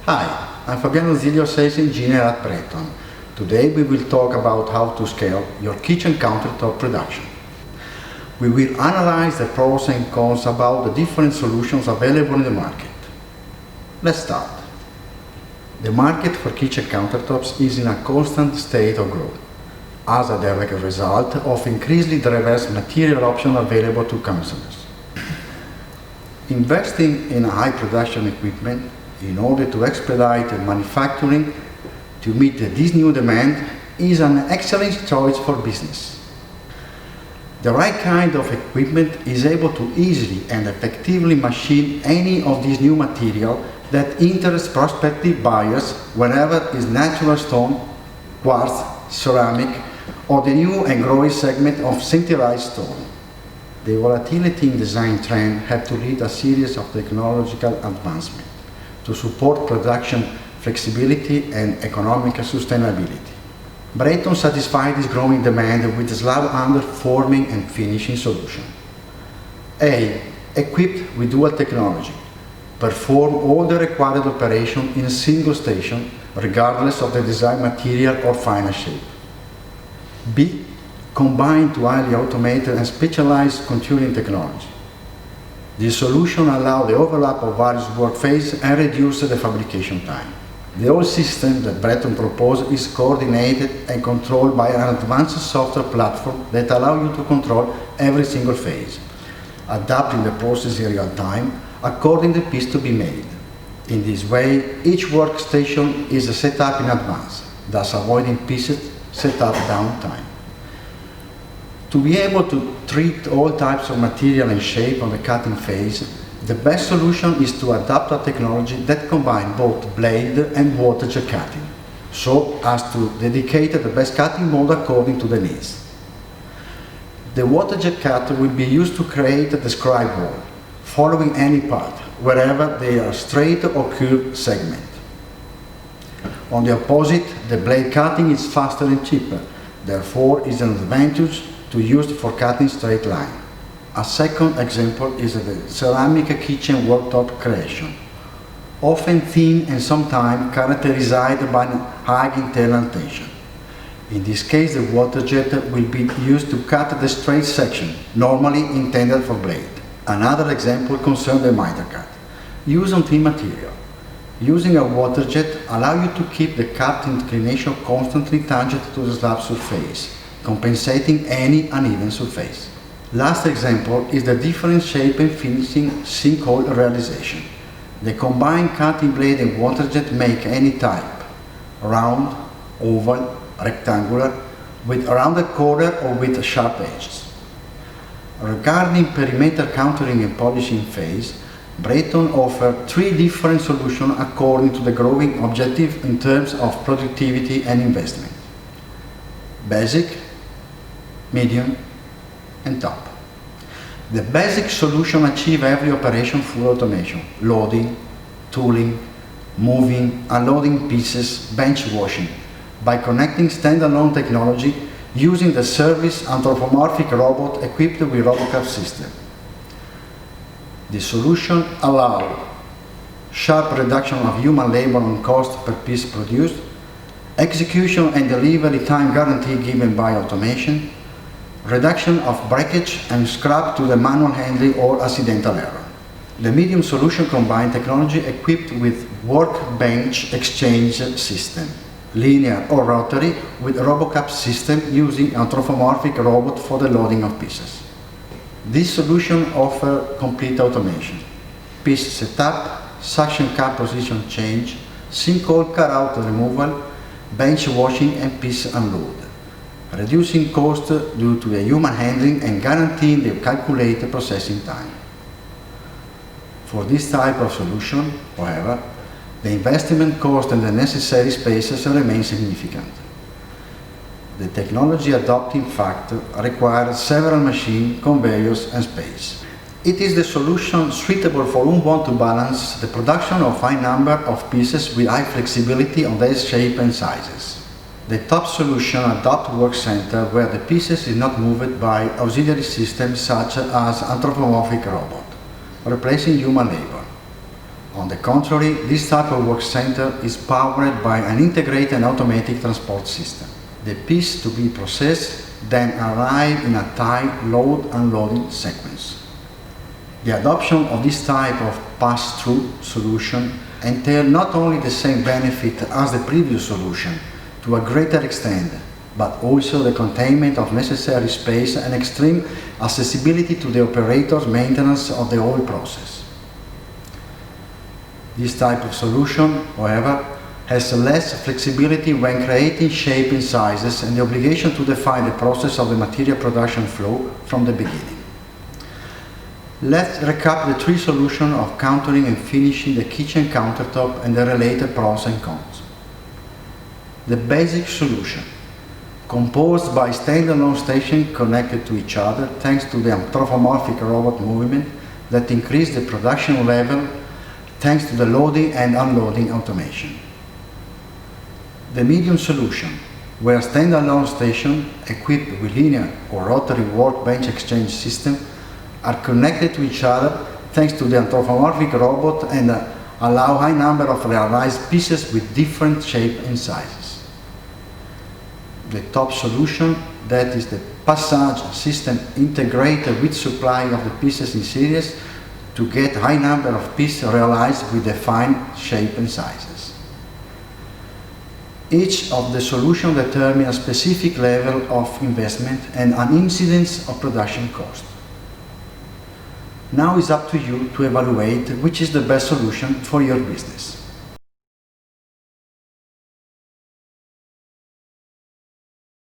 Hi, I'm Fabiano Zilio, Sales Engineer at Breton. Today we will talk about how to scale your kitchen countertop production. We will analyze the pros and cons about the different solutions available in the market. Let's start. The market for kitchen countertops is in a constant state of growth, as a direct result of increasingly diverse material options available to consumers. Investing in high production equipment in order to expedite manufacturing to meet this new demand is an excellent choice for business. The right kind of equipment is able to easily and effectively machine any of these new material that interests prospective buyers, wherever is natural stone, quartz, ceramic, or the new and growing segment of sinterized stone. The volatility in design trend had to lead a series of technological advancements to support production flexibility and economic sustainability. Breton satisfied this growing demand with a slab under forming and finishing solution. A. Equipped with dual technology. Perform all the required operation in a single station, regardless of the desired material or final shape. B. Combined to highly automated and specialized contouring technology. This solution allows the overlap of various work phases and reduces the fabrication time. The whole system that Breton proposes is coordinated and controlled by an advanced software platform that allows you to control every single phase, adapting the process in real time according to the piece to be made. In this way, each workstation is set up in advance, thus avoiding pieces set up downtime. To be able to treat all types of material and shape on the cutting phase, the best solution is to adapt a technology that combines both blade and water jet cutting, so as to dedicate the best cutting mode according to the needs. The water jet cutter will be used to create a described wall, following any path, wherever they are straight or curved segment. On the opposite, the blade cutting is faster and cheaper, therefore is an advantage to use for cutting straight line. A second example is the ceramic kitchen worktop creation, often thin and sometimes characterized by high internal tension. In this case, the water jet will be used to cut the straight section, normally intended for blade. Another example concerns the miter cut, used on thin material. Using a water jet allows you to keep the cut inclination constantly tangent to the slab surface, compensating any uneven surface. Last example is the different shape and finishing sinkhole realization. The combined cutting blade and water jet make any type, round, oval, rectangular, with a rounded corner or with sharp edges. Regarding perimeter contouring and polishing phase, Breton offers 3 different solutions according to the growing objective in terms of productivity and investment. Basic, medium, and top. The basic solution achieves every operation full automation: loading, tooling, moving, unloading pieces, bench washing, by connecting standalone technology using the service anthropomorphic robot equipped with RoboCup system. The solution allows sharp reduction of human labor and cost per piece produced, execution and delivery time guarantee given by automation, reduction of breakage and scrap to the manual handling or accidental error. The medium solution combines technology equipped with workbench exchange system, linear or rotary, with RoboCup system using anthropomorphic robot for the loading of pieces. This solution offers complete automation, piece setup, suction cup position change, sinkhole cutout removal, bench washing and piece unload, reducing cost due to the human handling and guaranteeing the calculated processing time. For this type of solution, however, the investment cost and the necessary spaces remain significant. The technology adopted, in fact, requires several machines, conveyors and space. It is the solution suitable for who want to balance the production of high number of pieces with high flexibility on their shape and sizes. The top solution adopts work center where the pieces is not moved by auxiliary systems such as anthropomorphic robot, replacing human labor. On the contrary, this type of work center is powered by an integrated and automatic transport system. The piece to be processed then arrive in a tight load-unloading sequence. The adoption of this type of pass-through solution entails not only the same benefit as the previous solution to a greater extent, but also the containment of necessary space and extreme accessibility to the operator's maintenance of the whole process. This type of solution, however, has less flexibility when creating shape and sizes and the obligation to define the process of the material production flow from the beginning. Let's recap the three solutions of countering and finishing the kitchen countertop and the related pros and cons. The basic solution, composed by standalone stations connected to each other thanks to the anthropomorphic robot movement that increase the production level thanks to the loading and unloading automation. The medium solution, where standalone stations equipped with linear or rotary workbench exchange system are connected to each other thanks to the anthropomorphic robot and allow high number of realized pieces with different shape and sizes. The top solution, that is the passage system integrated with supply of the pieces in series to get high number of pieces realized with defined shape and sizes. Each of the solutions determines a specific level of investment and an incidence of production cost. Now it's up to you to evaluate which is the best solution for your business.